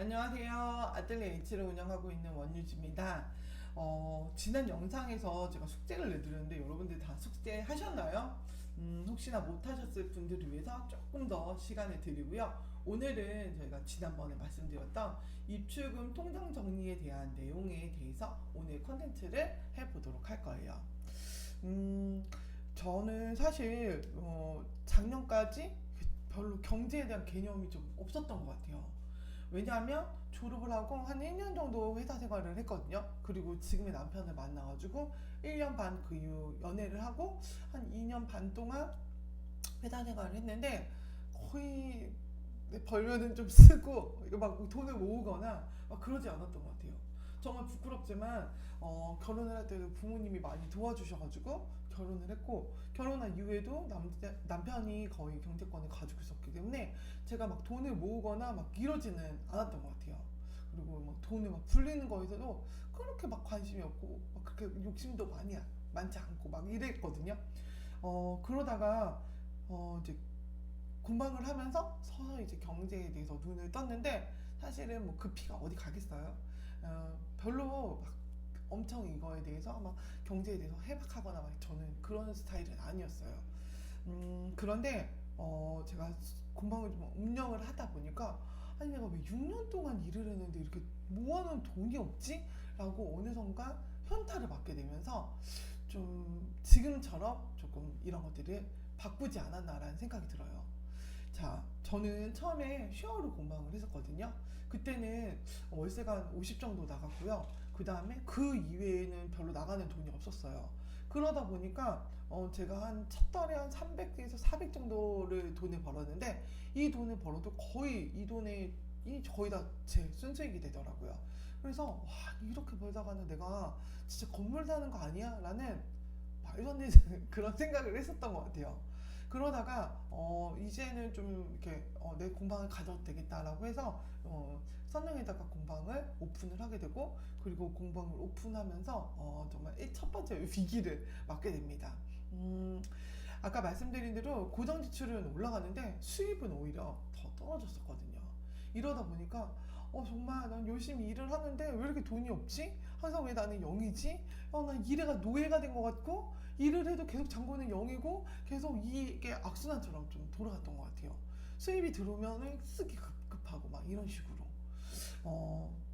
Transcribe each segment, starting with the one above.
안녕하세요. 아뜰리에 H를 운영하고 있는 원유지입니다. 지난 영상에서 제가 숙제를 내드렸는데 여러분들 다 숙제 하셨나요? 혹시나 못하셨을 분들을 위해서 조금 더 시간을 드리고요. 오늘은 저희가 지난번에 말씀드렸던 입출금 통장 정리에 대한 내용에 대해서 오늘 컨텐츠를 해보도록 할 거예요. 음, 저는 사실 작년까지 별로 경제에 대한 개념이 좀 없었던 것 같아요. 왜냐하면 졸업을 하고 한 1년 정도 회사 생활을 했거든요. 그리고 지금의 남편을 만나가지고 1년 반 그 이후 연애를 하고 한 2년 반 동안 회사 생활을 했는데 거의 벌면은 좀 쓰고 이거 막 돈을 모으거나 막 그러지 않았던 것 같아요. 정말 부끄럽지만 결혼을 할 때도 부모님이 많이 도와주셔가지고 결혼을 했고 결혼한 이후에도 남편이 거의 경제권을 가지고 있었기 때문에 제가 막 돈을 모으거나 막 이러지는 않았던 것 같아요. 그리고 막 돈을 막 불리는 거에서도 그렇게 막 관심이 없고 막 그렇게 욕심도 많지 않고 막 이랬거든요. 그러다가 이제 공방을 하면서 서서히 이제 경제에 대해서 눈을 떴는데 사실은 뭐 그 피가 어디 가겠어요? 별로 막 엄청 이거에 대해서 막 경제에 대해서 해박하거나 막 저는 그런 스타일은 아니었어요. 그런데 제가 공방을 좀 운영을 하다 보니까 아니 내가 왜 6년 동안 일을 했는데 이렇게 모아놓은 돈이 없지? 라고 어느선가 현타를 받게 되면서 좀 지금처럼 조금 이런 것들을 바꾸지 않았나라는 생각이 들어요. 자, 저는 처음에 쉐어로 공방을 했었거든요. 그때는 월세가 한 50 정도 나갔고요. 그 다음에 그 이외에는 별로 나가는 돈이 없었어요. 그러다 보니까 제가 한 첫 달에 한 300에서 400 정도를 돈을 벌었는데 이 돈을 벌어도 거의 이 돈에 이 거의 다 제 순수익이 되더라고요. 그래서 와 이렇게 벌다가는 내가 진짜 건물 사는 거 아니야? 라는 말도 안 되는 그런 생각을 했었던 것 같아요. 그러다가 이제는 좀 이렇게 내 공방을 가져도 되겠다라고 해서 선릉에다가 공방을 오픈을 하게 되고 그리고 공방을 오픈하면서 정말 첫 번째 위기를 맞게 됩니다. 음, 아까 말씀드린 대로 고정 지출은 올라가는데 수입은 오히려 더 떨어졌었거든요. 이러다 보니까 정말 난 열심히 일을 하는데 왜 이렇게 돈이 없지? 항상 왜 나는 0이지? 난 일해가 노예가 된 것 같고 일을 해도 계속 잔고는 0이고 계속 이게 악순환처럼 좀 돌아갔던 것 같아요. 수입이 들어오면은 쓰기 급하고 막 이런 식으로.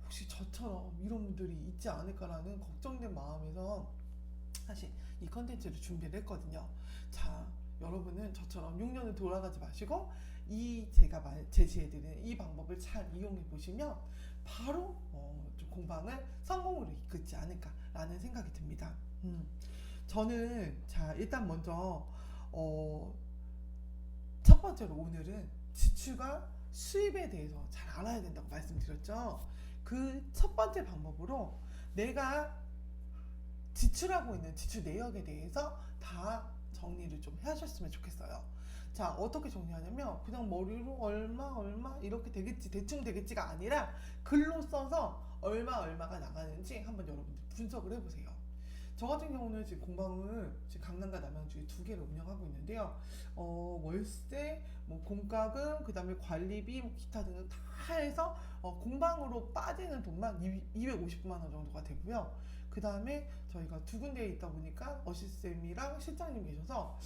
혹시 저처럼 이런 분들이 있지 않을까라는 걱정된 마음에서 사실 이 컨텐츠를 준비를 했거든요. 자, 여러분은 저처럼 6년을 돌아가지 마시고 이 제가 제시해드리는 이 방법을 잘 이용해 보시면 바로 좀 공방을 성공으로 이끌지 않을까라는 생각이 듭니다. 저는 자 일단 먼저 어, 첫 번째로 오늘은 지출과 수입에 대해서 잘 알아야 된다고 말씀드렸죠. 그 첫 번째 방법으로 내가 지출하고 있는 지출 내역에 대해서 다 정리를 좀 하셨으면 좋겠어요. 자, 어떻게 정리하냐면 그냥 머리로 얼마 이렇게 되겠지 대충 되겠지가 아니라 글로 써서 얼마가 나가는지 한번 여러분들 분석을 해보세요. 저 같은 경우는 지금 공방을 지금 강남과 남양주에 두 개를 운영하고 있는데요. 월세, 뭐 공과금, 그 다음에 관리비, 뭐 기타 등등 다 해서 공방으로 빠지는 돈만 250만 원 정도가 되고요. 그 다음에 저희가 두 군데에 있다 보니까 어시스템이랑 실장님 계셔서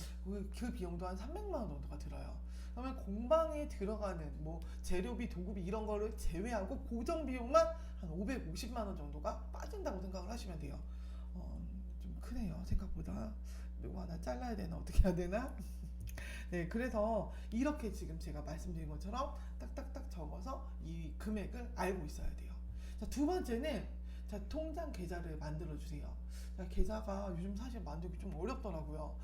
그 비용도 한 300만 원 정도가 들어요. 그러면 공방에 들어가는 뭐 재료비, 도구비 이런 거를 제외하고 고정 비용만 한 550만 원 정도가 빠진다고 생각을 하시면 돼요. 좀 크네요 생각보다. 누구 하나 잘라야 되나 어떻게 해야 되나. 네, 그래서 이렇게 지금 제가 말씀드린 것처럼 딱딱딱 적어서 이 금액을 알고 있어야 돼요. 자, 두 번째는 자, 통장 계좌를 만들어 주세요. 자, 계좌가 요즘 사실 만들기 좀 어렵더라고요.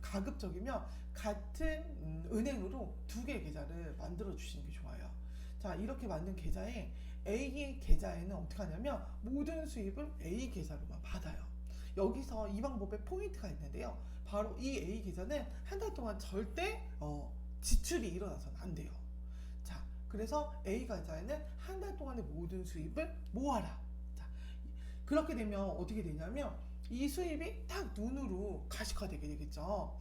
가급적이면 같은 은행으로 두 개의 계좌를 만들어 주시는 게 좋아요. 자, 이렇게 만든 계좌에 A 계좌에는 어떻게 하냐면 모든 수입을 A 계좌로만 받아요. 여기서 이 방법에 포인트가 있는데요. 바로 이 A 계좌는 한 달 동안 절대 지출이 일어나서는 안 돼요. 자, 그래서 A 계좌에는 한 달 동안의 모든 수입을 모아라. 자, 그렇게 되면 어떻게 되냐면 이 수입이 딱 눈으로 가시화되게 되겠죠.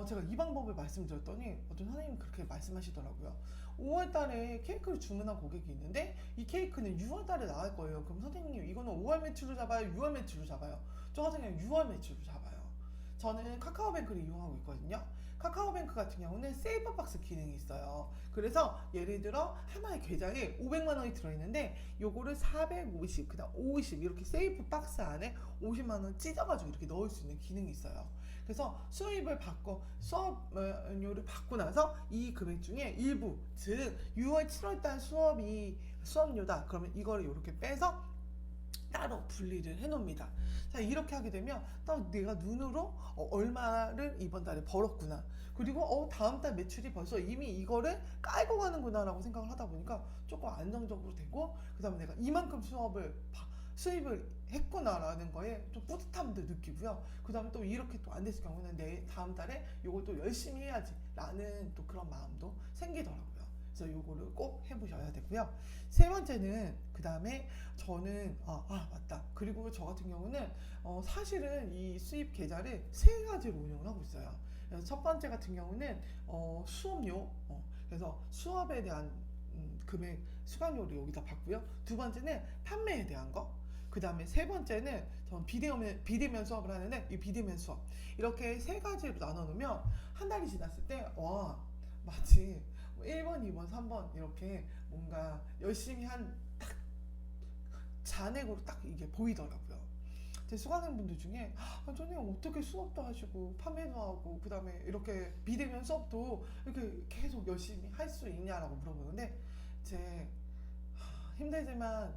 제가 이 방법을 말씀드렸더니 어떤 선생님이 그렇게 말씀하시더라고요. 5월 달에 케이크를 주문한 고객이 있는데 이 케이크는 6월 달에 나갈 거예요. 그럼 선생님 이거는 5월 매출로 잡아요? 6월 매출로 잡아요? 저 같은 경우는 6월 매출로 잡아요. 저는 카카오뱅크를 이용하고 있거든요. 카카오뱅크 같은 경우는 세이버박스 기능이 있어요. 그래서 예를 들어 하나의 계좌에 500만 원이 들어있는데 요거를 450, 그다음 50 이렇게 세이프 박스 안에 50만 원 찢어가지고 이렇게 넣을 수 있는 기능이 있어요. 그래서 수입을 받고 수업료를 받고 나서 이 금액 중에 일부, 즉 6월 7월 달 수업료다. 그러면 이거를 이렇게 빼서 따로 분리를 해놓습니다. 자, 이렇게 하게 되면 딱 내가 눈으로 얼마를 이번 달에 벌었구나. 그리고 다음 달 매출이 벌써 이미 이거를 깔고 가는구나 라고 생각을 하다 보니까 조금 안정적으로 되고, 그 다음에 내가 이만큼 수입을 했구나라는 거에 좀 뿌듯함도 느끼고요. 그 다음에 또 이렇게 또 안 됐을 경우는 내 다음 달에 이걸 또 열심히 해야지 라는 또 그런 마음도 생기더라고요. 그래서 요거를 꼭 해보셔야 되고요. 세 번째는 그 다음에 저는 맞다. 그리고 저 같은 경우는 사실은 이 수입 계좌를 세 가지로 운영을 하고 있어요. 그래서 첫 번째 같은 경우는 수업료, 그래서 수업에 대한 금액 수강료를 여기다 받고요. 두 번째는 판매에 대한 거. 그 다음에 세 번째는 전 비대면 수업을 하는데 이 비대면 수업 이렇게 세 가지로 나눠 놓으면 한 달이 지났을 때 마치 1번, 2번, 3번 이렇게 뭔가 열심히 한 딱 잔액으로 딱 이게 보이더라고요. 제 수강생분들 중에 선생님 어떻게 수업도 하시고 판매도 하고 그 다음에 이렇게 비대면 수업도 이렇게 계속 열심히 할 수 있냐라고 물어보는데 제 힘들지만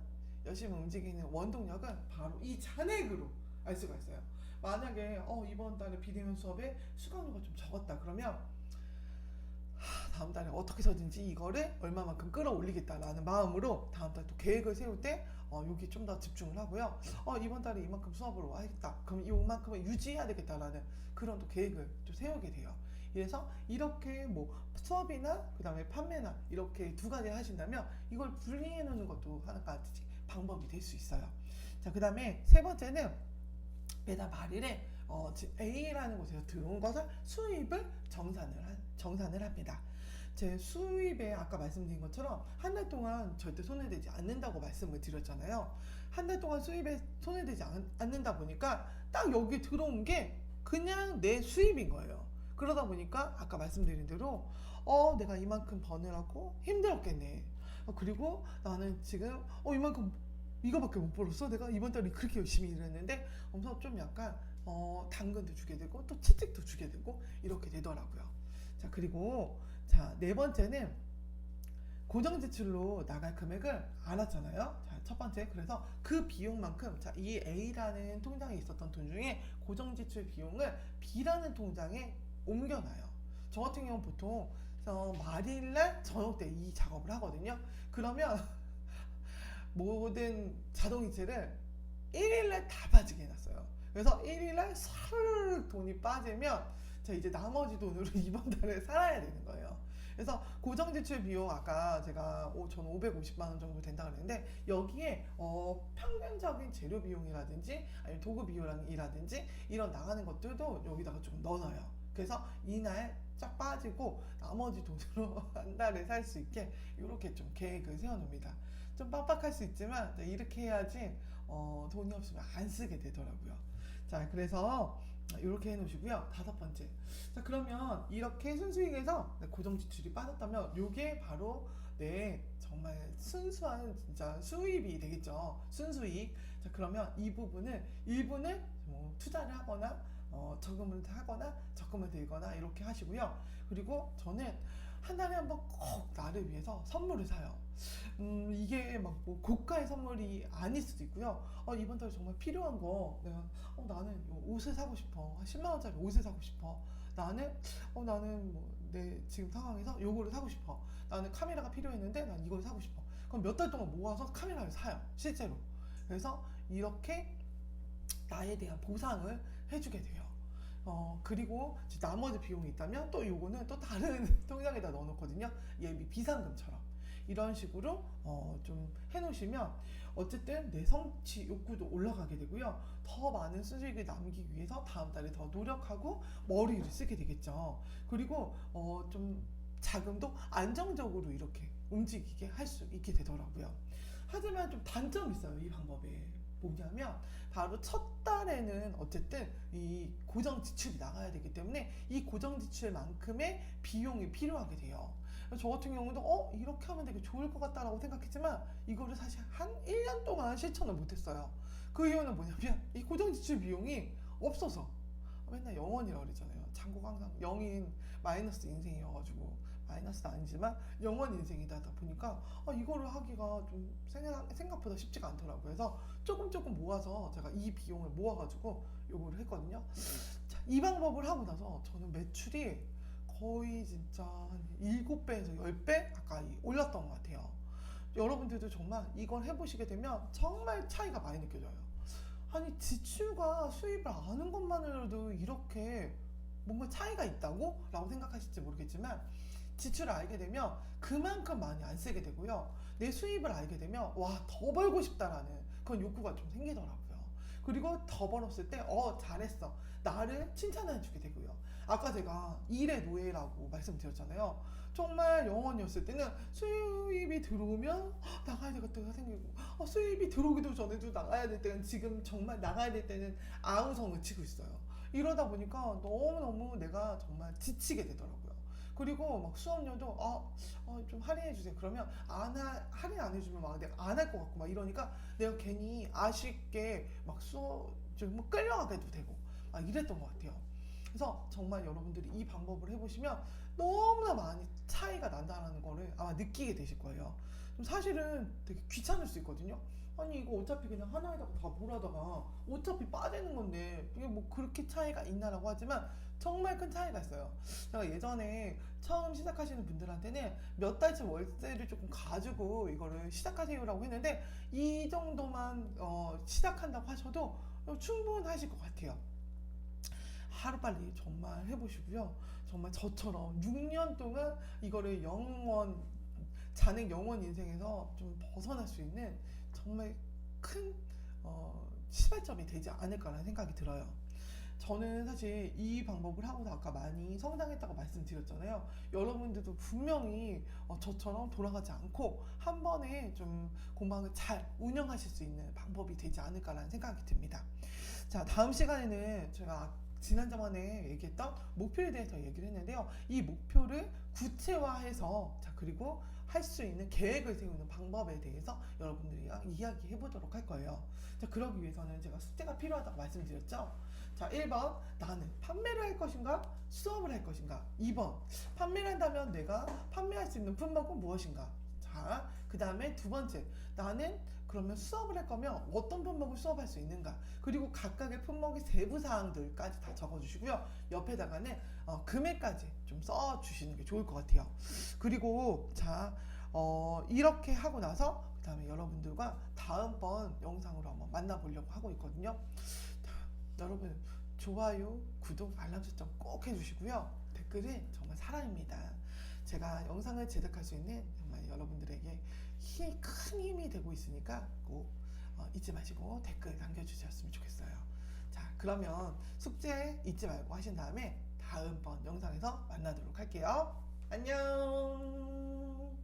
열심히 움직이는 원동력은 바로 이 잔액으로 알 수가 있어요. 만약에 이번 달에 비대면 수업에 수강료가 좀 적었다 그러면 다음 달에 어떻게 해서든지 이거를 얼마만큼 끌어올리겠다라는 마음으로 다음 달 또 계획을 세울 때 여기 좀 더 집중을 하고요. 이번 달에 이만큼 수업으로 하겠다. 그럼 이만큼은 유지해야 되겠다라는 그런 또 계획을 또 세우게 돼요. 그래서 이렇게 뭐 수업이나 그 다음에 판매나 이렇게 두 가지 하신다면 이걸 분리해 놓는 것도 하나 가지 방법이 될 수 있어요. 자, 그 다음에 세 번째는 매달 말일에 A라는 곳에서 들어온 것을 수입을 정산을 합니다. 제 수입에 아까 말씀드린 것처럼 한 달 동안 절대 손을 대지 않는다고 말씀을 드렸잖아요. 한 달 동안 수입에 손을 대지 않는다 보니까 딱 여기 들어온 게 그냥 내 수입인 거예요. 그러다 보니까 아까 말씀드린 대로 내가 이만큼 버느라고 힘들었겠네. 그리고 나는 지금 이만큼 이거밖에 못 벌었어. 내가 이번 달에 그렇게 열심히 일했는데 하면서 좀 약간 당근도 주게 되고 또 채찍도 주게 되고 이렇게 되더라고요. 자, 그리고 네 번째는 고정 지출로 나갈 금액을 알았잖아요. 자, 첫 번째, 그래서 그 비용만큼 이 A라는 통장에 있었던 돈 중에 고정 지출 비용을 B라는 통장에 옮겨놔요. 저 같은 경우는 보통 말일날 저녁 때 이 작업을 하거든요. 그러면 모든 자동이체를 1일날 다 빠지게 해놨어요. 그래서 1일날 사르륵 돈이 빠지면 이제 나머지 돈으로 이번 달에 살아야 되는 거예요. 그래서 고정지출 비용 아까 제가 저는 550만 원 정도 된다 그랬는데 여기에 평균적인 재료 비용이라든지 아니면 도구 비용이라든지 이런 나가는 것들도 여기다가 좀 넣어놔요. 그래서 이날 쫙 빠지고 나머지 돈으로 한 달에 살 수 있게 이렇게 좀 계획을 세워놓습니다. 좀 빡빡할 수 있지만 이렇게 해야지 돈이 없으면 안 쓰게 되더라고요. 자, 그래서 이렇게 해놓으시고요. 다섯 번째. 자, 그러면 이렇게 순수익에서 고정 지출이 빠졌다면 이게 바로 내 정말 순수한 진짜 수입이 되겠죠. 순수익. 자, 그러면 이 부분을 일부는 뭐 투자를 하거나 저금을 하거나 적금을 들거나 이렇게 하시고요. 그리고 저는 한 달에 한 번 꼭 나를 위해서 선물을 사요. 이게 막 뭐 고가의 선물이 아닐 수도 있고요. 이번 달에 정말 필요한 거 내가 나는 옷을 사고 싶어. 10만 원짜리 옷을 사고 싶어. 나는 뭐 내 지금 상황에서 요거를 사고 싶어. 나는 카메라가 필요했는데 난 이걸 사고 싶어. 그럼 몇 달 동안 모아서 카메라를 사요. 실제로. 그래서 이렇게 나에 대한 보상을 해주게 돼요. 그리고 나머지 비용이 있다면 또 요거는 또 다른 통장에다 넣어놓거든요. 예비 비상금처럼. 이런 식으로 좀 해놓으시면 어쨌든 내 성취 욕구도 올라가게 되고요. 더 많은 수익을 남기기 위해서 다음 달에 더 노력하고 머리를 쓰게 되겠죠. 그리고 좀 자금도 안정적으로 이렇게 움직이게 할 수 있게 되더라고요. 하지만 좀 단점이 있어요, 이 방법에. 뭐냐면 바로 첫 달에는 어쨌든 이 고정 지출이 나가야 되기 때문에 이 고정 지출만큼의 비용이 필요하게 돼요. 저 같은 경우도 이렇게 하면 되게 좋을 것 같다라고 생각했지만 이거를 사실 한 1년 동안 실천을 못했어요. 그 이유는 뭐냐면 이 고정 지출 비용이 없어서. 맨날 0원이라고 그러잖아요. 장고가 항상 0인 마이너스 인생이어가지고, 마이너스는 아니지만 0원 인생이다 보니까 이거를 하기가 좀 생각보다 쉽지가 않더라고요. 그래서 조금 모아서 제가 이 비용을 모아가지고 요거를 했거든요. 자, 이 방법을 하고 나서 저는 매출이 거의 진짜 한 7배에서 10배 가까이 올랐던 것 같아요. 여러분들도 정말 이걸 해보시게 되면 정말 차이가 많이 느껴져요. 아니, 지출과 수입을 아는 것만으로도 이렇게 뭔가 차이가 있다고? 라고 생각하실지 모르겠지만, 지출을 알게 되면 그만큼 많이 안 쓰게 되고요. 내 수입을 알게 되면 더 벌고 싶다라는 그런 욕구가 좀 생기더라고요. 그리고 더 벌었을 때 잘했어, 나를 칭찬해 주게 되고요. 아까 제가 일의 노예라고 말씀드렸잖아요. 정말 영원이었을 때는 수입이 들어오면 나가야 되겠다가 생기고, 수입이 들어오기도 전에도 나가야 될 때는, 지금 정말 나가야 될 때는 아우성을 치고 있어요. 이러다 보니까 너무너무 내가 정말 지치게 되더라고요. 그리고 막 수업료도 좀 할인해 주세요. 그러면 할인 안 해주면 막 내가 안 할 것 같고 막 이러니까 내가 괜히 아쉽게 막 수업 좀 끌려가게도 되고 막 이랬던 것 같아요. 그래서 정말 여러분들이 이 방법을 해보시면 너무나 많이 차이가 난다는 거를 아마 느끼게 되실 거예요. 좀 사실은 되게 귀찮을 수 있거든요. 아니, 이거 어차피 그냥 하나에다가 다 몰아다가 어차피 빠지는 건데 이게 뭐 그렇게 차이가 있나라고 하지만 정말 큰 차이가 있어요. 제가 예전에 처음 시작하시는 분들한테는 몇 달치 월세를 조금 가지고 이거를 시작하세요라고 했는데, 이 정도만 시작한다고 하셔도 충분하실 것 같아요. 하루빨리 정말 해보시고요. 정말 저처럼 6년 동안 이거를 잔액 영원 인생에서 좀 벗어날 수 있는 정말 큰 시발점이 되지 않을까라는 생각이 들어요. 저는 사실 이 방법을 하고서 아까 많이 성장했다고 말씀드렸잖아요. 여러분들도 분명히 저처럼 돌아가지 않고 한 번에 좀 공방을 잘 운영하실 수 있는 방법이 되지 않을까라는 생각이 듭니다. 자, 다음 시간에는 제가 지난번에 얘기했던 목표에 대해서 얘기를 했는데요. 이 목표를 구체화해서, 자, 그리고 할 수 있는 계획을 세우는 방법에 대해서 여러분들이랑 이야기해 보도록 할 거예요. 자, 그러기 위해서는 제가 숙제가 필요하다고 말씀드렸죠. 자, 1번, 나는 판매를 할 것인가? 수업을 할 것인가? 2번, 판매를 한다면 내가 판매할 수 있는 품목은 무엇인가? 자, 그 다음에 두 번째, 나는 그러면 수업을 할 거면 어떤 품목을 수업할 수 있는가? 그리고 각각의 품목의 세부사항들까지 다 적어주시고요. 옆에다가는 금액까지 좀 써주시는 게 좋을 것 같아요. 그리고 자, 이렇게 하고 나서 그 다음에 여러분들과 다음번 영상으로 한번 만나보려고 하고 있거든요. 자, 여러분 좋아요, 구독, 알람 설정 꼭 해주시고요. 댓글은 정말 사랑입니다. 제가 영상을 제작할 수 있는 정말 여러분들에게 큰 힘이 되고 있으니까 꼭 잊지 마시고 댓글 남겨주셨으면 좋겠어요. 자, 그러면 숙제 잊지 말고 하신 다음에 다음번 영상에서 만나도록 할게요. 안녕.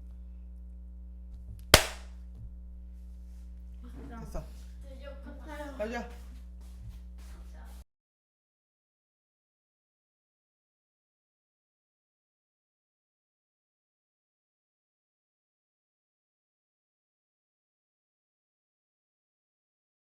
됐어. 드디어 끝나요. 가자.